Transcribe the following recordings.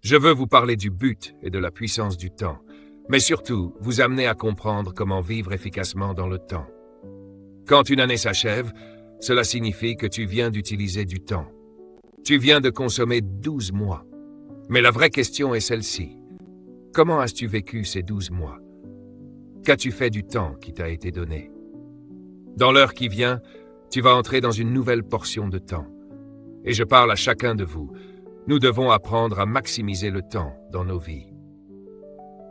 Je veux vous parler du but et de la puissance du temps, mais surtout vous amener à comprendre comment vivre efficacement dans le temps. Quand une année s'achève, cela signifie que tu viens d'utiliser du temps. Tu viens de consommer 12 mois. Mais la vraie question est celle-ci. Comment as-tu vécu ces 12 mois? Qu'as-tu fait du temps qui t'a été donné? Dans l'heure qui vient, tu vas entrer dans une nouvelle portion de temps. Et je parle à chacun de vous. Nous devons apprendre à maximiser le temps dans nos vies.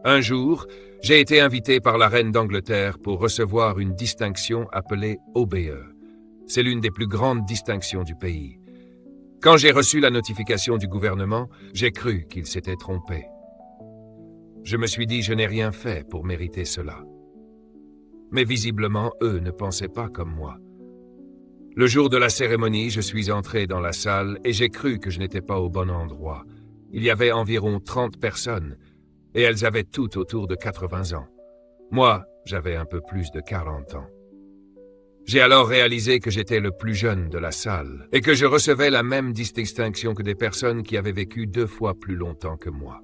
Un jour, j'ai été invité par la reine d'Angleterre pour recevoir une distinction appelée OBE. C'est l'une des plus grandes distinctions du pays. Quand j'ai reçu la notification du gouvernement, j'ai cru qu'il s'était trompé. Je me suis dit, je n'ai rien fait pour mériter cela. Mais visiblement, eux ne pensaient pas comme moi. Le jour de la cérémonie, je suis entré dans la salle et j'ai cru que je n'étais pas au bon endroit. Il y avait environ 30 personnes et elles avaient toutes autour de 80 ans. Moi, j'avais un peu plus de 40 ans. J'ai alors réalisé que j'étais le plus jeune de la salle et que je recevais la même distinction que des personnes qui avaient vécu 2 fois plus longtemps que moi.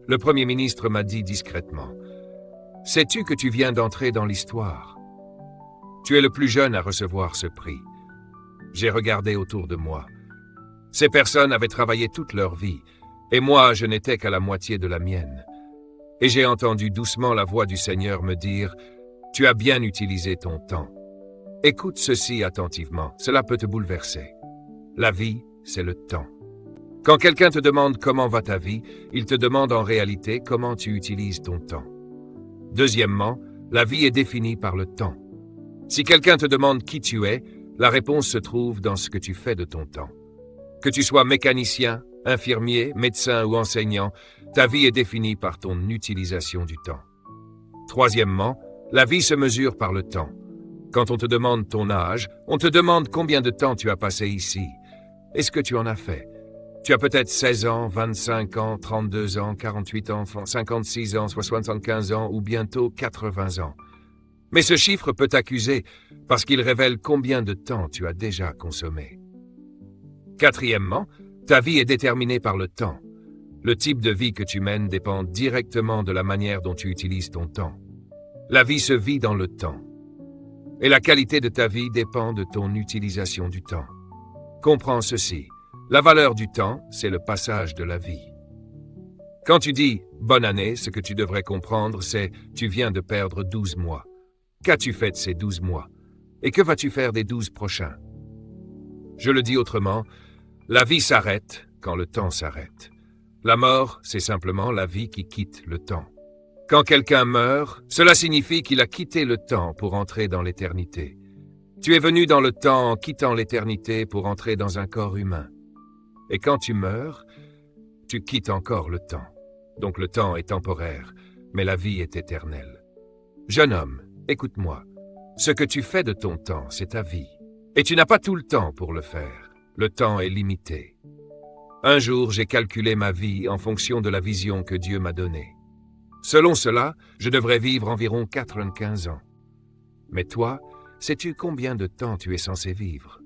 Le Premier ministre m'a dit discrètement, « Sais-tu que tu viens d'entrer dans l'histoire? Tu es le plus jeune à recevoir ce prix. » J'ai regardé autour de moi. Ces personnes avaient travaillé toute leur vie, et moi, je n'étais qu'à la moitié de la mienne. Et j'ai entendu doucement la voix du Seigneur me dire, « Tu as bien utilisé ton temps. Écoute ceci attentivement, cela peut te bouleverser. La vie, c'est le temps. Quand quelqu'un te demande comment va ta vie, il te demande en réalité comment tu utilises ton temps. Deuxièmement, la vie est définie par le temps. Si quelqu'un te demande qui tu es, la réponse se trouve dans ce que tu fais de ton temps. Que tu sois mécanicien, infirmier, médecin ou enseignant, ta vie est définie par ton utilisation du temps. Troisièmement, la vie se mesure par le temps. Quand on te demande ton âge, on te demande combien de temps tu as passé ici. Est-ce que tu en as fait? Tu as peut-être 16 ans, 25 ans, 32 ans, 48 ans, 56 ans, 75 ans ou bientôt 80 ans. Mais ce chiffre peut t'accuser parce qu'il révèle combien de temps tu as déjà consommé. Quatrièmement, ta vie est déterminée par le temps. Le type de vie que tu mènes dépend directement de la manière dont tu utilises ton temps. La vie se vit dans le temps. Et la qualité de ta vie dépend de ton utilisation du temps. Comprends ceci. La valeur du temps, c'est le passage de la vie. Quand tu dis « bonne année », ce que tu devrais comprendre, c'est « tu viens de perdre 12 mois ». Qu'as-tu fait de ces 12 mois? Et que vas-tu faire des 12 prochains? Je le dis autrement, la vie s'arrête quand le temps s'arrête. La mort, c'est simplement la vie qui quitte le temps. Quand quelqu'un meurt, cela signifie qu'il a quitté le temps pour entrer dans l'éternité. Tu es venu dans le temps en quittant l'éternité pour entrer dans un corps humain. Et quand tu meurs, tu quittes encore le temps. Donc le temps est temporaire, mais la vie est éternelle. Jeune homme, écoute-moi. Ce que tu fais de ton temps, c'est ta vie. Et tu n'as pas tout le temps pour le faire. Le temps est limité. Un jour, j'ai calculé ma vie en fonction de la vision que Dieu m'a donnée. Selon cela, je devrais vivre environ 95 ans. Mais toi, sais-tu combien de temps tu es censé vivre?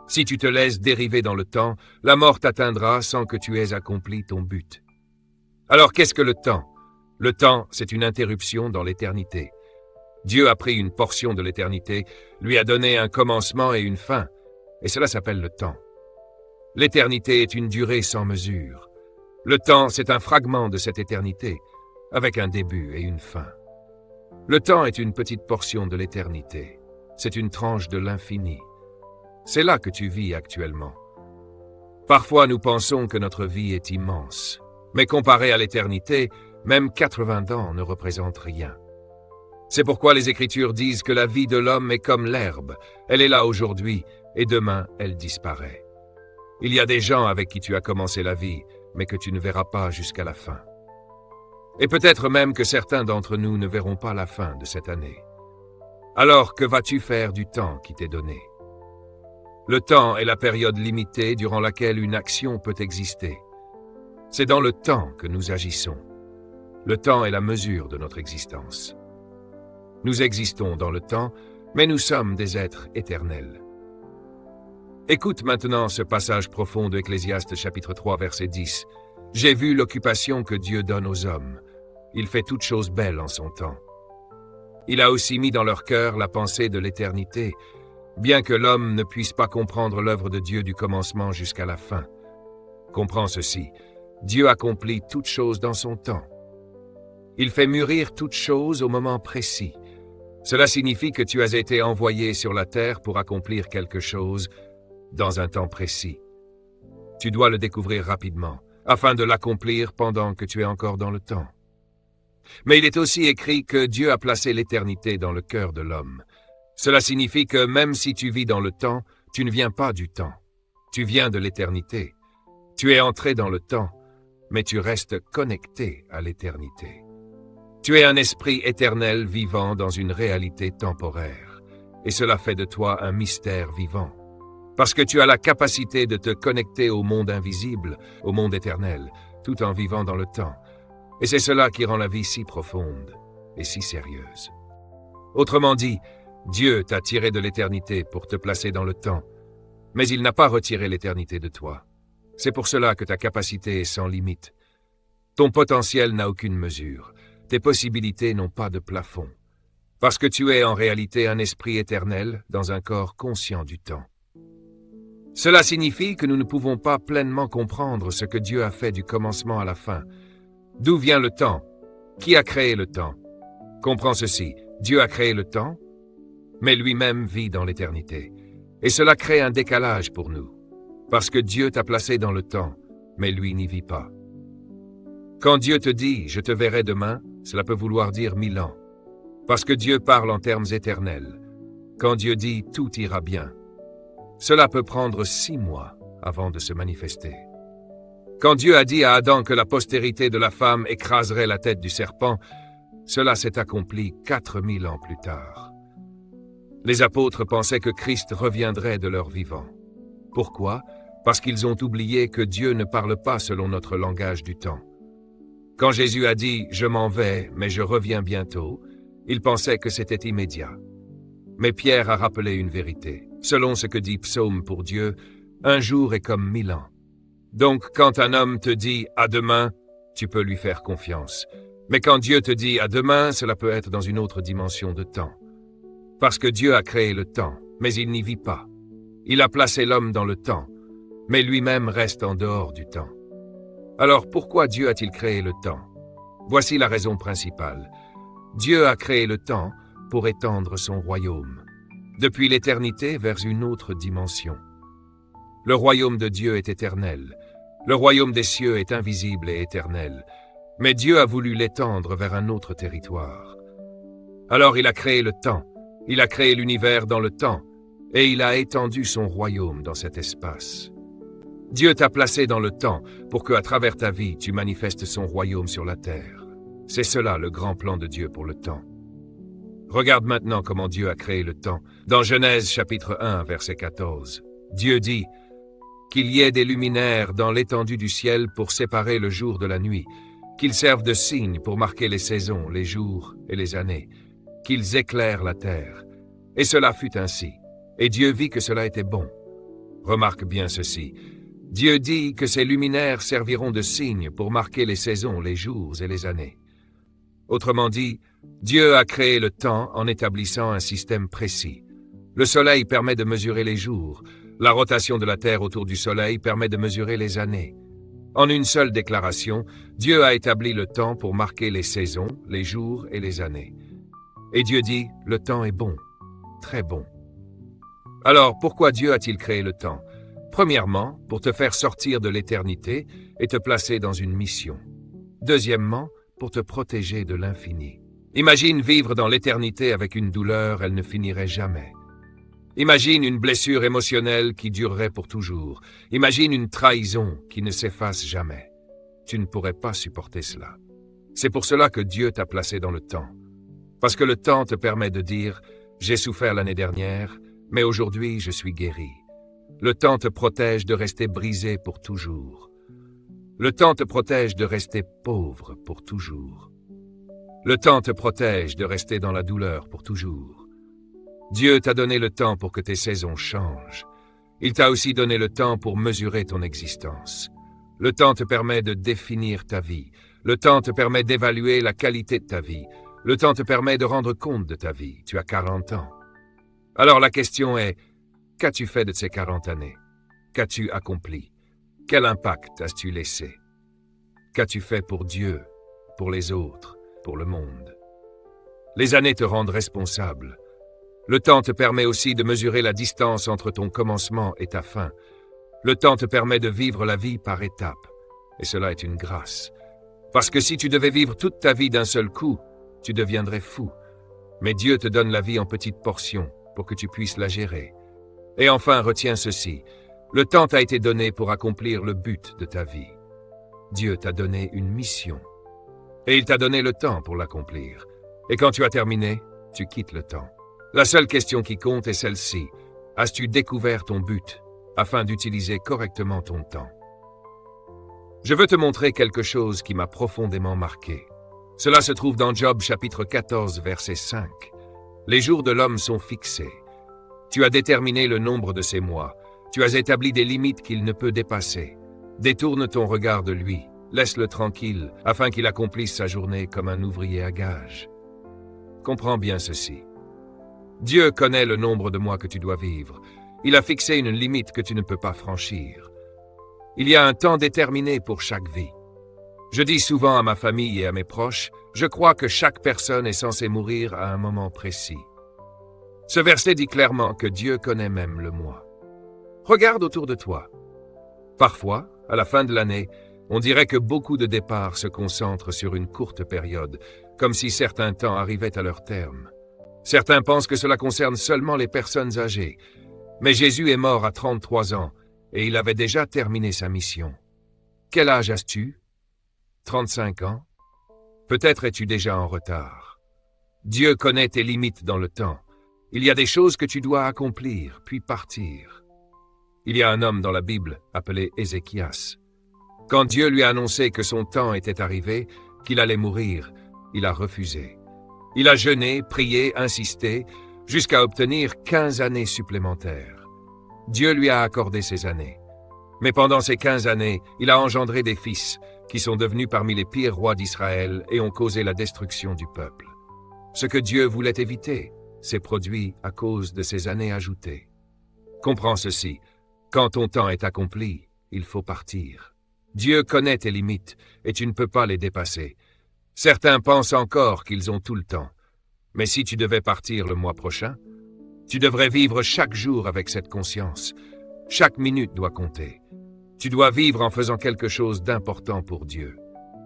Si tu te laisses dériver dans le temps, la mort t'atteindra sans que tu aies accompli ton but. Alors qu'est-ce que le temps? Le temps, c'est une interruption dans l'éternité. Dieu a pris une portion de l'éternité, lui a donné un commencement et une fin, et cela s'appelle le temps. L'éternité est une durée sans mesure. Le temps, c'est un fragment de cette éternité, avec un début et une fin. Le temps est une petite portion de l'éternité. C'est une tranche de l'infini. C'est là que tu vis actuellement. Parfois, nous pensons que notre vie est immense, mais comparé à l'éternité, même 80 ans ne représentent rien. C'est pourquoi les Écritures disent que la vie de l'homme est comme l'herbe. Elle est là aujourd'hui et demain, elle disparaît. Il y a des gens avec qui tu as commencé la vie, mais que tu ne verras pas jusqu'à la fin. Et peut-être même que certains d'entre nous ne verront pas la fin de cette année. Alors, que vas-tu faire du temps qui t'est donné? Le temps est la période limitée durant laquelle une action peut exister. C'est dans le temps que nous agissons. Le temps est la mesure de notre existence. Nous existons dans le temps, mais nous sommes des êtres éternels. Écoute maintenant ce passage profond de Ecclésiaste chapitre 3 verset 10. « J'ai vu l'occupation que Dieu donne aux hommes. Il fait toutes choses belles en son temps. Il a aussi mis dans leur cœur la pensée de l'éternité, bien que l'homme ne puisse pas comprendre l'œuvre de Dieu du commencement jusqu'à la fin. Comprends ceci, Dieu accomplit toutes choses dans son temps. Il fait mûrir toutes choses au moment précis. Cela signifie que tu as été envoyé sur la terre pour accomplir quelque chose dans un temps précis. Tu dois le découvrir rapidement, afin de l'accomplir pendant que tu es encore dans le temps. Mais il est aussi écrit que Dieu a placé l'éternité dans le cœur de l'homme. Cela signifie que même si tu vis dans le temps, tu ne viens pas du temps. Tu viens de l'éternité. Tu es entré dans le temps, mais tu restes connecté à l'éternité. Tu es un esprit éternel vivant dans une réalité temporaire, et cela fait de toi un mystère vivant. Parce que tu as la capacité de te connecter au monde invisible, au monde éternel, tout en vivant dans le temps. Et c'est cela qui rend la vie si profonde et si sérieuse. Autrement dit, Dieu t'a tiré de l'éternité pour te placer dans le temps, mais il n'a pas retiré l'éternité de toi. C'est pour cela que ta capacité est sans limite. Ton potentiel n'a aucune mesure. Tes possibilités n'ont pas de plafond, parce que tu es en réalité un esprit éternel dans un corps conscient du temps. Cela signifie que nous ne pouvons pas pleinement comprendre ce que Dieu a fait du commencement à la fin. D'où vient le temps? Qui a créé le temps? Comprends ceci, Dieu a créé le temps, mais lui-même vit dans l'éternité. Et cela crée un décalage pour nous, parce que Dieu t'a placé dans le temps, mais lui n'y vit pas. Quand Dieu te dit « je te verrai demain », cela peut vouloir dire 1000 ans, parce que Dieu parle en termes éternels. Quand Dieu dit « tout ira bien », cela peut prendre 6 mois avant de se manifester. Quand Dieu a dit à Adam que la postérité de la femme écraserait la tête du serpent, cela s'est accompli 4000 ans plus tard. Les apôtres pensaient que Christ reviendrait de leur vivant. Pourquoi? Parce qu'ils ont oublié que Dieu ne parle pas selon notre langage du temps. Quand Jésus a dit « je m'en vais, mais je reviens bientôt », ils pensaient que c'était immédiat. Mais Pierre a rappelé une vérité. Selon ce que dit Psaume pour Dieu, un jour est comme 1000 ans. Donc, quand un homme te dit « à demain », tu peux lui faire confiance. Mais quand Dieu te dit « à demain », cela peut être dans une autre dimension de temps. Parce que Dieu a créé le temps, mais il n'y vit pas. Il a placé l'homme dans le temps, mais lui-même reste en dehors du temps. Alors pourquoi Dieu a-t-il créé le temps? Voici la raison principale. Dieu a créé le temps pour étendre son royaume, depuis l'éternité vers une autre dimension. Le royaume de Dieu est éternel. Le royaume des cieux est invisible et éternel. Mais Dieu a voulu l'étendre vers un autre territoire. Alors il a créé le temps, il a créé l'univers dans le temps, et il a étendu son royaume dans cet espace. Dieu t'a placé dans le temps pour que, à travers ta vie, tu manifestes son royaume sur la terre. C'est cela le grand plan de Dieu pour le temps. Regarde maintenant comment Dieu a créé le temps. Dans Genèse chapitre 1, verset 14, Dieu dit « Qu'il y ait des luminaires dans l'étendue du ciel pour séparer le jour de la nuit, qu'ils servent de signe pour marquer les saisons, les jours et les années, qu'ils éclairent la terre. Et cela fut ainsi. Et Dieu vit que cela était bon. » Remarque bien ceci. Dieu dit que ces luminaires serviront de signes pour marquer les saisons, les jours et les années. Autrement dit, Dieu a créé le temps en établissant un système précis. Le soleil permet de mesurer les jours. La rotation de la Terre autour du soleil permet de mesurer les années. En une seule déclaration, Dieu a établi le temps pour marquer les saisons, les jours et les années. Et Dieu dit, le temps est bon, très bon. Alors, pourquoi Dieu a-t-il créé le temps? Premièrement, pour te faire sortir de l'éternité et te placer dans une mission. Deuxièmement, pour te protéger de l'infini. Imagine vivre dans l'éternité avec une douleur, elle ne finirait jamais. Imagine une blessure émotionnelle qui durerait pour toujours. Imagine une trahison qui ne s'efface jamais. Tu ne pourrais pas supporter cela. C'est pour cela que Dieu t'a placé dans le temps. Parce que le temps te permet de dire « J'ai souffert l'année dernière, mais aujourd'hui je suis guéri ». Le temps te protège de rester brisé pour toujours. Le temps te protège de rester pauvre pour toujours. Le temps te protège de rester dans la douleur pour toujours. Dieu t'a donné le temps pour que tes saisons changent. Il t'a aussi donné le temps pour mesurer ton existence. Le temps te permet de définir ta vie. Le temps te permet d'évaluer la qualité de ta vie. Le temps te permet de rendre compte de ta vie. Tu as 40 ans. Alors la question est, qu'as-tu fait de ces 40 années? Qu'as-tu accompli? Quel impact as-tu laissé? Qu'as-tu fait pour Dieu, pour les autres, pour le monde? Les années te rendent responsable. Le temps te permet aussi de mesurer la distance entre ton commencement et ta fin. Le temps te permet de vivre la vie par étapes. Et cela est une grâce. Parce que si tu devais vivre toute ta vie d'un seul coup, tu deviendrais fou. Mais Dieu te donne la vie en petites portions pour que tu puisses la gérer. Et enfin, retiens ceci. Le temps t'a été donné pour accomplir le but de ta vie. Dieu t'a donné une mission. Et il t'a donné le temps pour l'accomplir. Et quand tu as terminé, tu quittes le temps. La seule question qui compte est celle-ci. As-tu découvert ton but afin d'utiliser correctement ton temps? Je veux te montrer quelque chose qui m'a profondément marqué. Cela se trouve dans Job chapitre 14, verset 5. Les jours de l'homme sont fixés. Tu as déterminé le nombre de ses mois. Tu as établi des limites qu'il ne peut dépasser. Détourne ton regard de lui. Laisse-le tranquille, afin qu'il accomplisse sa journée comme un ouvrier à gages. Comprends bien ceci. Dieu connaît le nombre de mois que tu dois vivre. Il a fixé une limite que tu ne peux pas franchir. Il y a un temps déterminé pour chaque vie. Je dis souvent à ma famille et à mes proches, je crois que chaque personne est censée mourir à un moment précis. Ce verset dit clairement que Dieu connaît même le mois. Regarde autour de toi. Parfois, à la fin de l'année, on dirait que beaucoup de départs se concentrent sur une courte période, comme si certains temps arrivaient à leur terme. Certains pensent que cela concerne seulement les personnes âgées. Mais Jésus est mort à 33 ans et il avait déjà terminé sa mission. Quel âge as-tu? 35 ans? Peut-être es-tu déjà en retard. Dieu connaît tes limites dans le temps. Il y a des choses que tu dois accomplir, puis partir. Il y a un homme dans la Bible appelé Ézéchias. Quand Dieu lui a annoncé que son temps était arrivé, qu'il allait mourir, il a refusé. Il a jeûné, prié, insisté, jusqu'à obtenir 15 années supplémentaires. Dieu lui a accordé ces années. Mais pendant ces 15 années, il a engendré des fils, qui sont devenus parmi les pires rois d'Israël et ont causé la destruction du peuple. Ce que Dieu voulait éviter s'est produit à cause de ces années ajoutées. Comprends ceci, quand ton temps est accompli, il faut partir. Dieu connaît tes limites et tu ne peux pas les dépasser. Certains pensent encore qu'ils ont tout le temps. Mais si tu devais partir le mois prochain, tu devrais vivre chaque jour avec cette conscience. Chaque minute doit compter. Tu dois vivre en faisant quelque chose d'important pour Dieu.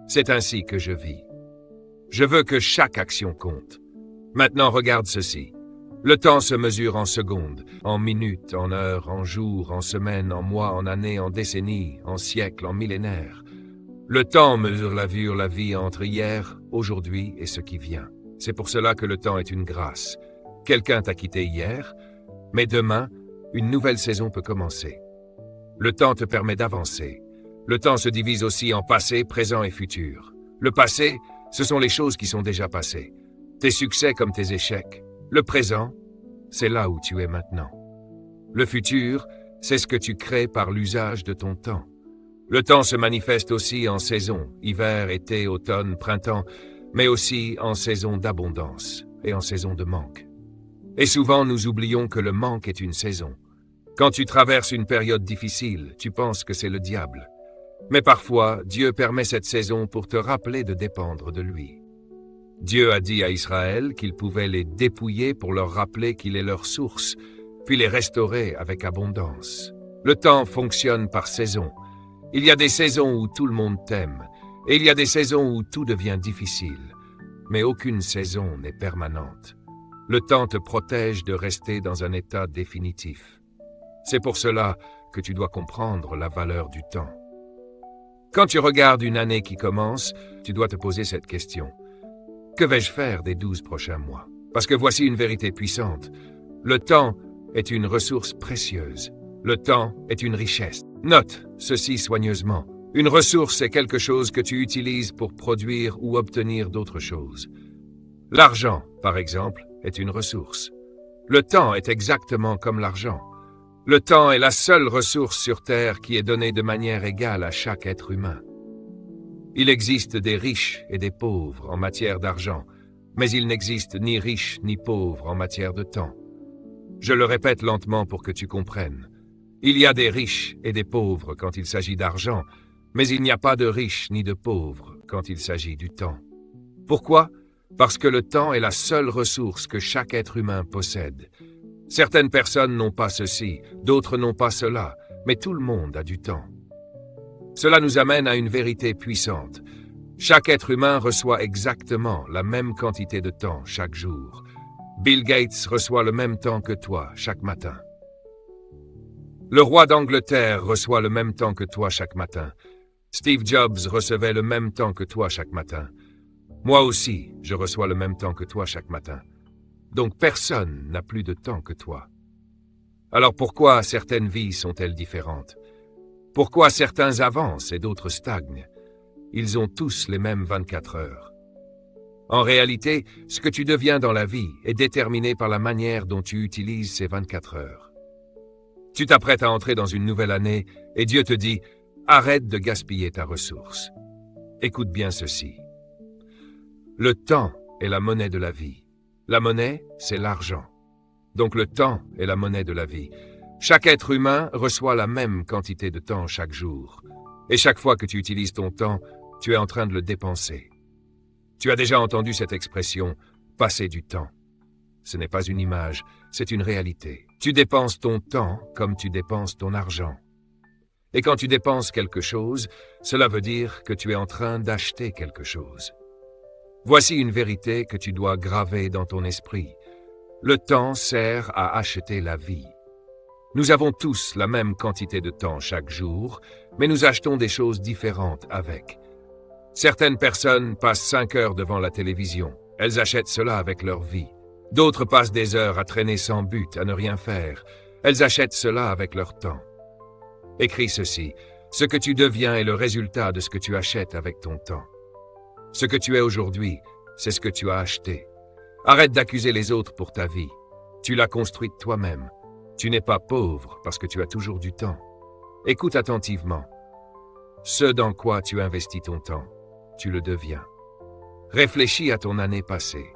C'est ainsi que je vis. Je veux que chaque action compte. Maintenant, regarde ceci. Le temps se mesure en secondes, en minutes, en heures, en jours, en semaines, en mois, en années, en décennies, en siècles, en millénaires. Le temps mesure la vie entre hier, aujourd'hui et ce qui vient. C'est pour cela que le temps est une grâce. Quelqu'un t'a quitté hier, mais demain, une nouvelle saison peut commencer. Le temps te permet d'avancer. Le temps se divise aussi en passé, présent et futur. Le passé, ce sont les choses qui sont déjà passées. Tes succès comme tes échecs. Le présent, c'est là où tu es maintenant. Le futur, c'est ce que tu crées par l'usage de ton temps. Le temps se manifeste aussi en saisons, hiver, été, automne, printemps, mais aussi en saison d'abondance et en saison de manque. Et souvent, nous oublions que le manque est une saison. Quand tu traverses une période difficile, tu penses que c'est le diable. Mais parfois, Dieu permet cette saison pour te rappeler de dépendre de lui. Dieu a dit à Israël qu'il pouvait les dépouiller pour leur rappeler qu'il est leur source, puis les restaurer avec abondance. Le temps fonctionne par saison. Il y a des saisons où tout le monde t'aime, et il y a des saisons où tout devient difficile. Mais aucune saison n'est permanente. Le temps te protège de rester dans un état définitif. C'est pour cela que tu dois comprendre la valeur du temps. Quand tu regardes une année qui commence, tu dois te poser cette question. Que vais-je faire des 12 prochains mois? Parce que voici une vérité puissante. Le temps est une ressource précieuse. Le temps est une richesse. Note ceci soigneusement. Une ressource est quelque chose que tu utilises pour produire ou obtenir d'autres choses. L'argent, par exemple, est une ressource. Le temps est exactement comme l'argent. Le temps est la seule ressource sur Terre qui est donnée de manière égale à chaque être humain. Il existe des riches et des pauvres en matière d'argent, mais il n'existe ni riches ni pauvres en matière de temps. Je le répète lentement pour que tu comprennes. Il y a des riches et des pauvres quand il s'agit d'argent, mais il n'y a pas de riches ni de pauvres quand il s'agit du temps. Pourquoi? Parce que le temps est la seule ressource que chaque être humain possède. Certaines personnes n'ont pas ceci, d'autres n'ont pas cela, mais tout le monde a du temps. Cela nous amène à une vérité puissante. Chaque être humain reçoit exactement la même quantité de temps chaque jour. Bill Gates reçoit le même temps que toi chaque matin. Le roi d'Angleterre reçoit le même temps que toi chaque matin. Steve Jobs recevait le même temps que toi chaque matin. Moi aussi, je reçois le même temps que toi chaque matin. Donc personne n'a plus de temps que toi. Alors pourquoi certaines vies sont-elles différentes? Pourquoi certains avancent et d'autres stagnent? Ils ont tous les mêmes 24 heures. En réalité, ce que tu deviens dans la vie est déterminé par la manière dont tu utilises ces 24 heures. Tu t'apprêtes à entrer dans une nouvelle année et Dieu te dit « Arrête de gaspiller ta ressource ». Écoute bien ceci. Le temps est la monnaie de la vie. La monnaie, c'est l'argent. Donc le temps est la monnaie de la vie. Chaque être humain reçoit la même quantité de temps chaque jour. Et chaque fois que tu utilises ton temps, tu es en train de le dépenser. Tu as déjà entendu cette expression « passer du temps ». Ce n'est pas une image, c'est une réalité. Tu dépenses ton temps comme tu dépenses ton argent. Et quand tu dépenses quelque chose, cela veut dire que tu es en train d'acheter quelque chose. Voici une vérité que tu dois graver dans ton esprit. Le temps sert à acheter la vie. Nous avons tous la même quantité de temps chaque jour, mais nous achetons des choses différentes avec. Certaines personnes passent 5 heures devant la télévision. Elles achètent cela avec leur vie. D'autres passent des heures à traîner sans but, à ne rien faire. Elles achètent cela avec leur temps. Écris ceci. Ce que tu deviens est le résultat de ce que tu achètes avec ton temps. Ce que tu es aujourd'hui, c'est ce que tu as acheté. Arrête d'accuser les autres pour ta vie. Tu l'as construite toi-même. Tu n'es pas pauvre parce que tu as toujours du temps. Écoute attentivement. Ce dans quoi tu investis ton temps, tu le deviens. Réfléchis à ton année passée.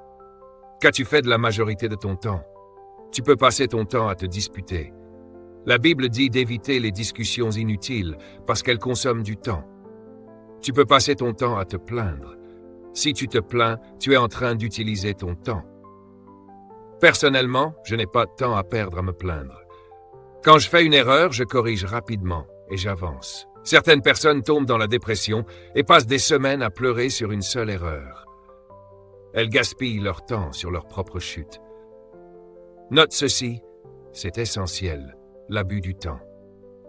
Qu'as-tu fait de la majorité de ton temps? Tu peux passer ton temps à te disputer. La Bible dit d'éviter les discussions inutiles parce qu'elles consomment du temps. Tu peux passer ton temps à te plaindre. Si tu te plains, tu es en train d'utiliser ton temps. Personnellement, je n'ai pas de temps à perdre à me plaindre. Quand je fais une erreur, je corrige rapidement et j'avance. Certaines personnes tombent dans la dépression et passent des semaines à pleurer sur une seule erreur. Elles gaspillent leur temps sur leur propre chute. Note ceci, c'est essentiel, l'abus du temps.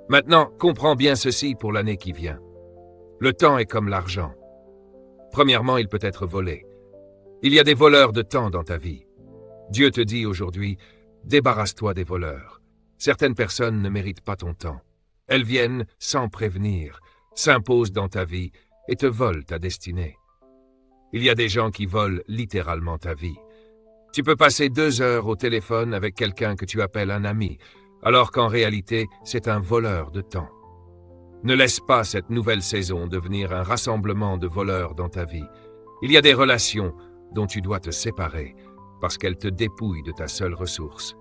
Maintenant, comprends bien ceci pour l'année qui vient. Le temps est comme l'argent. Premièrement, il peut être volé. Il y a des voleurs de temps dans ta vie. Dieu te dit aujourd'hui, débarrasse-toi des voleurs. Certaines personnes ne méritent pas ton temps. Elles viennent sans prévenir, s'imposent dans ta vie et te volent ta destinée. Il y a des gens qui volent littéralement ta vie. Tu peux passer 2 heures au téléphone avec quelqu'un que tu appelles un ami, alors qu'en réalité, c'est un voleur de temps. Ne laisse pas cette nouvelle saison devenir un rassemblement de voleurs dans ta vie. Il y a des relations dont tu dois te séparer parce qu'elles te dépouillent de ta seule ressource.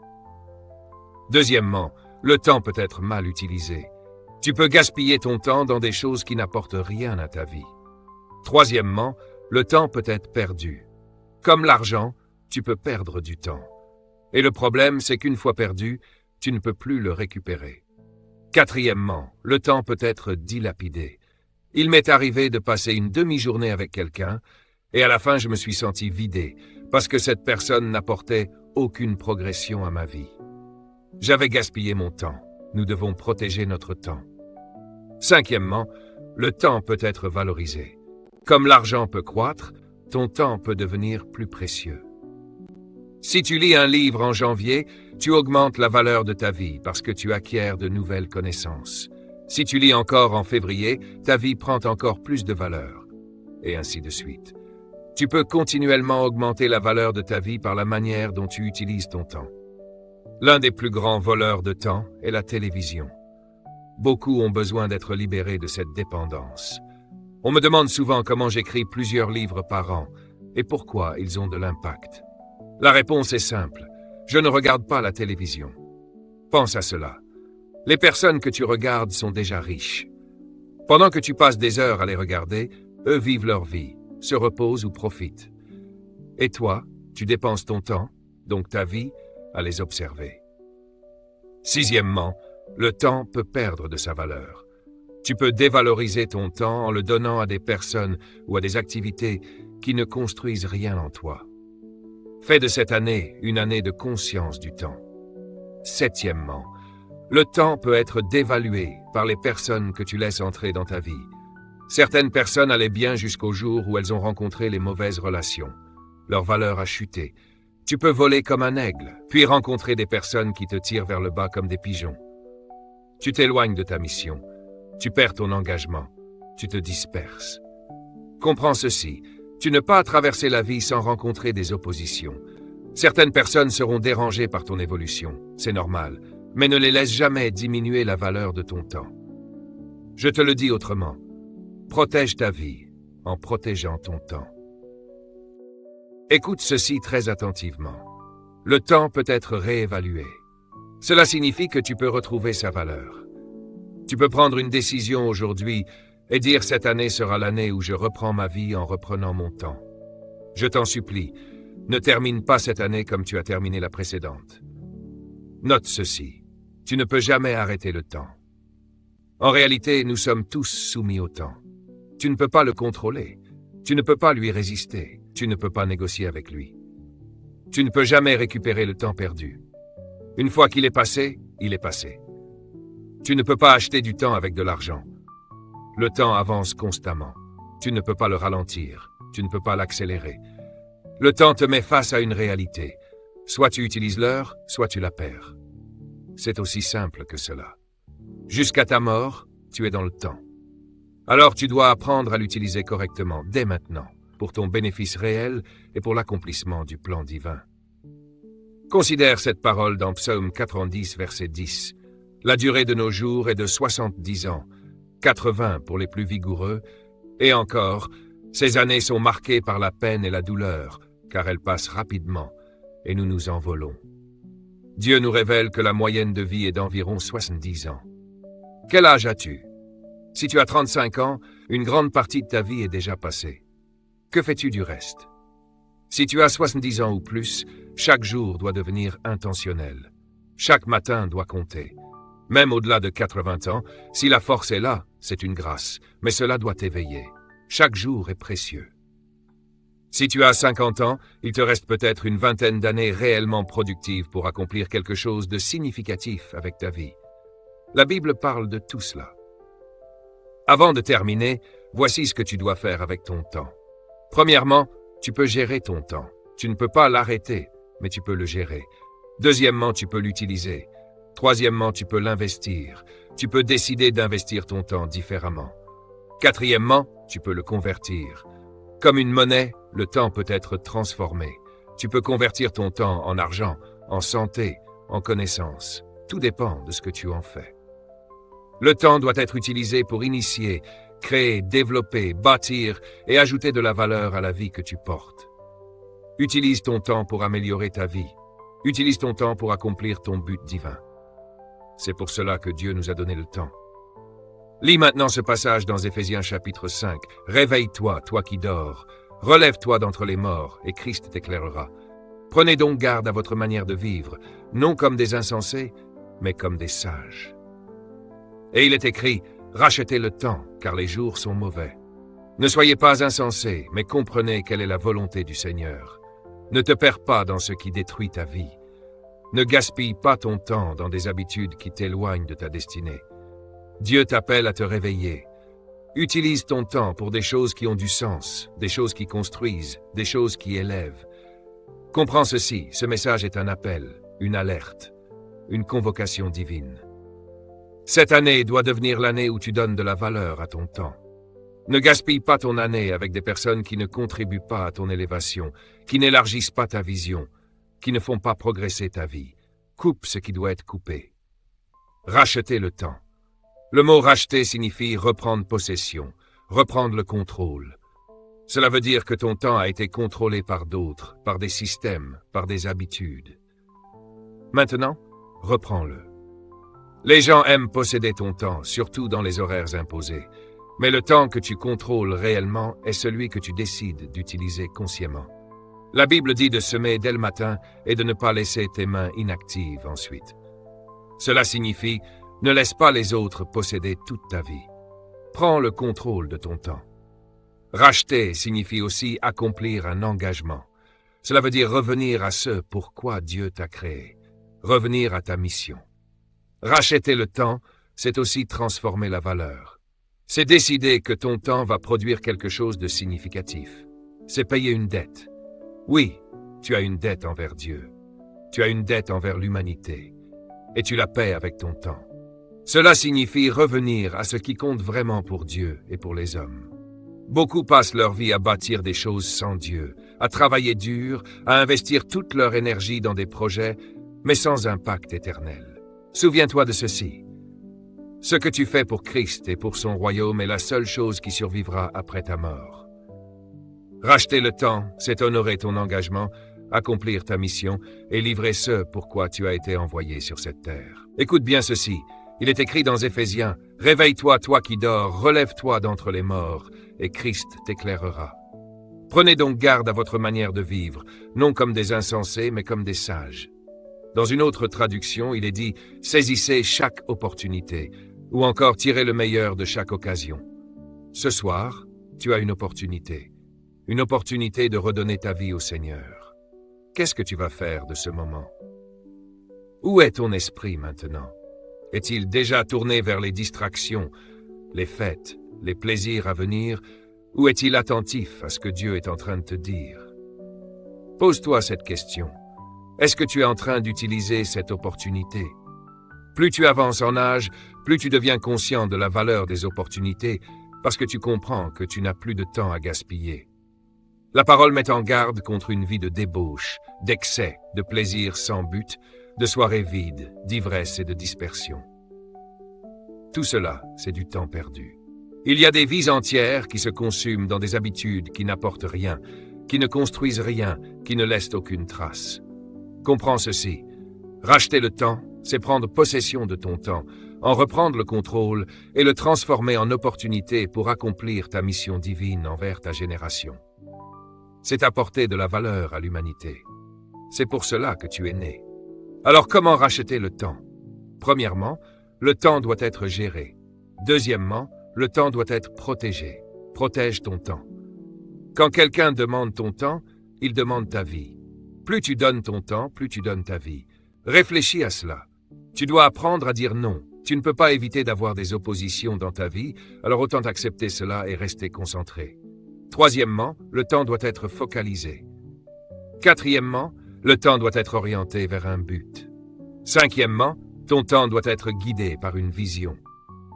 Deuxièmement, le temps peut être mal utilisé. Tu peux gaspiller ton temps dans des choses qui n'apportent rien à ta vie. Troisièmement, le temps peut être perdu. Comme l'argent, tu peux perdre du temps. Et le problème, c'est qu'une fois perdu, tu ne peux plus le récupérer. Quatrièmement, le temps peut être dilapidé. Il m'est arrivé de passer une demi-journée avec quelqu'un, et à la fin je me suis senti vidé, parce que cette personne n'apportait aucune progression à ma vie. J'avais gaspillé mon temps. Nous devons protéger notre temps. Cinquièmement, le temps peut être valorisé. Comme l'argent peut croître, ton temps peut devenir plus précieux. Si tu lis un livre en janvier, tu augmentes la valeur de ta vie parce que tu acquiers de nouvelles connaissances. Si tu lis encore en février, ta vie prend encore plus de valeur. Et ainsi de suite. Tu peux continuellement augmenter la valeur de ta vie par la manière dont tu utilises ton temps. L'un des plus grands voleurs de temps est la télévision. Beaucoup ont besoin d'être libérés de cette dépendance. On me demande souvent comment j'écris plusieurs livres par an et pourquoi ils ont de l'impact. La réponse est simple. Je ne regarde pas la télévision. Pense à cela. Les personnes que tu regardes sont déjà riches. Pendant que tu passes des heures à les regarder, eux vivent leur vie, se reposent ou profitent. Et toi, tu dépenses ton temps, donc ta vie, à les observer. Sixièmement, le temps peut perdre de sa valeur. Tu peux dévaloriser ton temps en le donnant à des personnes ou à des activités qui ne construisent rien en toi. Fais de cette année une année de conscience du temps. Septièmement, le temps peut être dévalué par les personnes que tu laisses entrer dans ta vie. Certaines personnes allaient bien jusqu'au jour où elles ont rencontré les mauvaises relations. Leur valeur a chuté. Tu peux voler comme un aigle, puis rencontrer des personnes qui te tirent vers le bas comme des pigeons. Tu t'éloignes de ta mission. Tu perds ton engagement. Tu te disperses. Comprends ceci. Tu n'as pas à traverser la vie sans rencontrer des oppositions. Certaines personnes seront dérangées par ton évolution. C'est normal. Mais ne les laisse jamais diminuer la valeur de ton temps. Je te le dis autrement. Protège ta vie en protégeant ton temps. Écoute ceci très attentivement. Le temps peut être réévalué. Cela signifie que tu peux retrouver sa valeur. Tu peux prendre une décision aujourd'hui et dire cette année sera l'année où je reprends ma vie en reprenant mon temps. Je t'en supplie, ne termine pas cette année comme tu as terminé la précédente. Note ceci, tu ne peux jamais arrêter le temps. En réalité, nous sommes tous soumis au temps. Tu ne peux pas le contrôler, tu ne peux pas lui résister, tu ne peux pas négocier avec lui. Tu ne peux jamais récupérer le temps perdu. Une fois qu'il est passé, il est passé. Tu ne peux pas acheter du temps avec de l'argent. Le temps avance constamment. Tu ne peux pas le ralentir, tu ne peux pas l'accélérer. Le temps te met face à une réalité. Soit tu utilises l'heure, soit tu la perds. C'est aussi simple que cela. Jusqu'à ta mort, tu es dans le temps. Alors tu dois apprendre à l'utiliser correctement, dès maintenant, pour ton bénéfice réel et pour l'accomplissement du plan divin. Considère cette parole dans Psaume 90, verset 10. La durée de nos jours est de 70 ans, 80 pour les plus vigoureux, et encore, ces années sont marquées par la peine et la douleur, car elles passent rapidement, et nous nous envolons. Dieu nous révèle que la moyenne de vie est d'environ 70 ans. Quel âge as-tu? Si tu as 35 ans, une grande partie de ta vie est déjà passée. Que fais-tu du reste? Si tu as 70 ans ou plus, chaque jour doit devenir intentionnel. Chaque matin doit compter. Même au-delà de 80 ans, si la force est là, c'est une grâce, mais cela doit t'éveiller. Chaque jour est précieux. Si tu as 50 ans, il te reste peut-être une vingtaine d'années réellement productives pour accomplir quelque chose de significatif avec ta vie. La Bible parle de tout cela. Avant de terminer, voici ce que tu dois faire avec ton temps. Premièrement, tu peux gérer ton temps. Tu ne peux pas l'arrêter, mais tu peux le gérer. Deuxièmement, tu peux l'utiliser. Troisièmement, tu peux l'investir. Tu peux décider d'investir ton temps différemment. Quatrièmement, tu peux le convertir. Comme une monnaie, le temps peut être transformé. Tu peux convertir ton temps en argent, en santé, en connaissances. Tout dépend de ce que tu en fais. Le temps doit être utilisé pour initier, créer, développer, bâtir et ajouter de la valeur à la vie que tu portes. Utilise ton temps pour améliorer ta vie. Utilise ton temps pour accomplir ton but divin. C'est pour cela que Dieu nous a donné le temps. Lis maintenant ce passage dans Éphésiens chapitre 5. « Réveille-toi, toi qui dors. Relève-toi d'entre les morts, et Christ t'éclairera. Prenez donc garde à votre manière de vivre, non comme des insensés, mais comme des sages. » Et il est écrit, « Rachetez le temps, car les jours sont mauvais. Ne soyez pas insensés, mais comprenez quelle est la volonté du Seigneur. Ne te perds pas dans ce qui détruit ta vie. Ne gaspille pas ton temps dans des habitudes qui t'éloignent de ta destinée. Dieu t'appelle à te réveiller. Utilise ton temps pour des choses qui ont du sens, des choses qui construisent, des choses qui élèvent. Comprends ceci, ce message est un appel, une alerte, une convocation divine. Cette année doit devenir l'année où tu donnes de la valeur à ton temps. Ne gaspille pas ton année avec des personnes qui ne contribuent pas à ton élévation, qui n'élargissent pas ta vision, qui ne font pas progresser ta vie. coupe ce qui doit être coupé. Racheter le temps. Le mot racheter signifie reprendre possession, reprendre le contrôle. Cela veut dire que ton temps a été contrôlé par d'autres, par des systèmes, par des habitudes. Maintenant, reprends-le. Les gens aiment posséder ton temps, surtout dans les horaires imposés. Mais le temps que tu contrôles réellement est celui que tu décides d'utiliser consciemment. La Bible dit de semer dès le matin et de ne pas laisser tes mains inactives ensuite. Cela signifie, ne laisse pas les autres posséder toute ta vie. Prends le contrôle de ton temps. Racheter signifie aussi accomplir un engagement. Cela veut dire revenir à ce pourquoi Dieu t'a créé, revenir à ta mission. Racheter le temps, c'est aussi transformer la valeur. C'est décider que ton temps va produire quelque chose de significatif. C'est payer une dette. Oui, tu as une dette envers Dieu. Tu as une dette envers l'humanité. Et tu la paies avec ton temps. Cela signifie revenir à ce qui compte vraiment pour Dieu et pour les hommes. Beaucoup passent leur vie à bâtir des choses sans Dieu, à travailler dur, à investir toute leur énergie dans des projets, mais sans impact éternel. Souviens-toi de ceci. Ce que tu fais pour Christ et pour son royaume est la seule chose qui survivra après ta mort. Racheter le temps, c'est honorer ton engagement, accomplir ta mission et livrer ce pourquoi tu as été envoyé sur cette terre. Écoute bien ceci. Il est écrit dans Éphésiens, « Réveille-toi, toi qui dors, relève-toi d'entre les morts, et Christ t'éclairera. » Prenez donc garde à votre manière de vivre, non comme des insensés, mais comme des sages. Dans une autre traduction, il est dit « Saisissez chaque opportunité » ou encore « Tirez le meilleur de chaque occasion ». Ce soir, tu as une opportunité de redonner ta vie au Seigneur. Qu'est-ce que tu vas faire de ce moment? Où est ton esprit maintenant? Est-il déjà tourné vers les distractions, les fêtes, les plaisirs à venir, ou est-il attentif à ce que Dieu est en train de te dire? Pose-toi cette question. Est-ce que tu es en train d'utiliser cette opportunité? Plus tu avances en âge, plus tu deviens conscient de la valeur des opportunités, parce que tu comprends que tu n'as plus de temps à gaspiller. La parole met en garde contre une vie de débauche, d'excès, de plaisir sans but, de soirées vides, d'ivresse et de dispersion. Tout cela, c'est du temps perdu. Il y a des vies entières qui se consument dans des habitudes qui n'apportent rien, qui ne construisent rien, qui ne laissent aucune trace. Comprends ceci. Racheter le temps, c'est prendre possession de ton temps, en reprendre le contrôle et le transformer en opportunité pour accomplir ta mission divine envers ta génération. C'est apporter de la valeur à l'humanité. C'est pour cela que tu es né. Alors comment racheter le temps? Premièrement, le temps doit être géré. Deuxièmement, le temps doit être protégé. Protège ton temps. Quand quelqu'un demande ton temps, il demande ta vie. Plus tu donnes ton temps, plus tu donnes ta vie. Réfléchis à cela. Tu dois apprendre à dire non. Tu ne peux pas éviter d'avoir des oppositions dans ta vie, alors autant accepter cela et rester concentré. Troisièmement, le temps doit être focalisé. Quatrièmement, le temps doit être orienté vers un but. Cinquièmement, ton temps doit être guidé par une vision.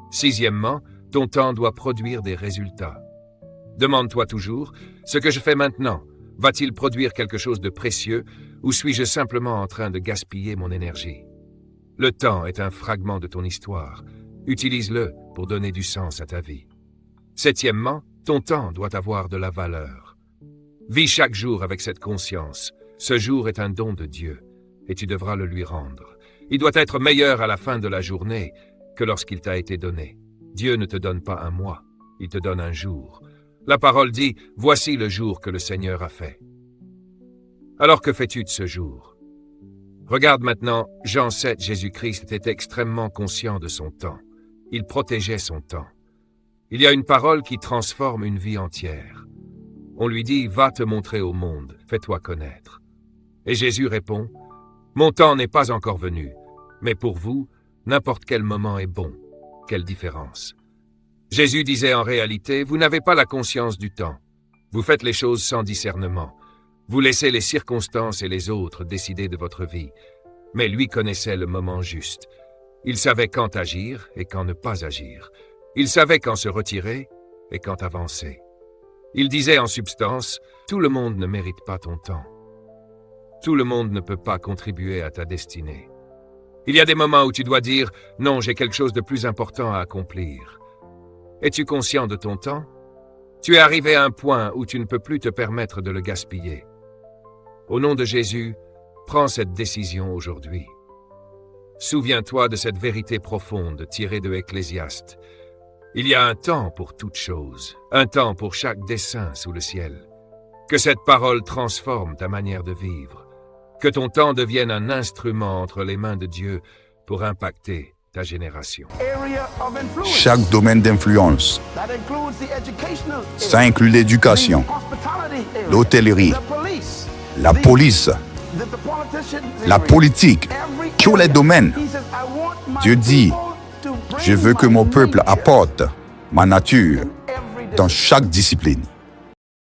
Sixièmement, ton temps doit produire des résultats. Demande-toi toujours, ce que je fais maintenant, va-t-il produire quelque chose de précieux ou suis-je simplement en train de gaspiller mon énergie? Le temps est un fragment de ton histoire. Utilise-le pour donner du sens à ta vie. Septièmement, ton temps doit avoir de la valeur. Vis chaque jour avec cette conscience. Ce jour est un don de Dieu, et tu devras le lui rendre. Il doit être meilleur à la fin de la journée que lorsqu'il t'a été donné. Dieu ne te donne pas un mois, il te donne un jour. La parole dit, « Voici le jour que le Seigneur a fait. » Alors que fais-tu de ce jour? Regarde maintenant, Jean 7, Jésus-Christ était extrêmement conscient de son temps. Il protégeait son temps. Il y a une parole qui transforme une vie entière. On lui dit, « Va te montrer au monde, fais-toi connaître. » Et Jésus répond, « Mon temps n'est pas encore venu, mais pour vous, n'importe quel moment est bon. Quelle différence. » Jésus disait en réalité, « Vous n'avez pas la conscience du temps. Vous faites les choses sans discernement. Vous laissez les circonstances et les autres décider de votre vie. » Mais lui connaissait le moment juste. Il savait quand agir et quand ne pas agir. Il savait quand se retirer et quand avancer. Il disait en substance, « Tout le monde ne mérite pas ton temps. Tout le monde ne peut pas contribuer à ta destinée. Il y a des moments où tu dois dire « Non, j'ai quelque chose de plus important à accomplir ». Es-tu conscient de ton temps? Tu es arrivé à un point où tu ne peux plus te permettre de le gaspiller. Au nom de Jésus, prends cette décision aujourd'hui. Souviens-toi de cette vérité profonde tirée de Ecclésiaste. Il y a un temps pour toute chose, un temps pour chaque dessein sous le ciel. Que cette parole transforme ta manière de vivre. Que ton temps devienne un instrument entre les mains de Dieu pour impacter ta génération. Chaque domaine d'influence. Ça inclut l'éducation, l'hôtellerie, la police, la politique, tous les domaines. Dieu dit, je veux que mon peuple apporte ma nature dans chaque discipline.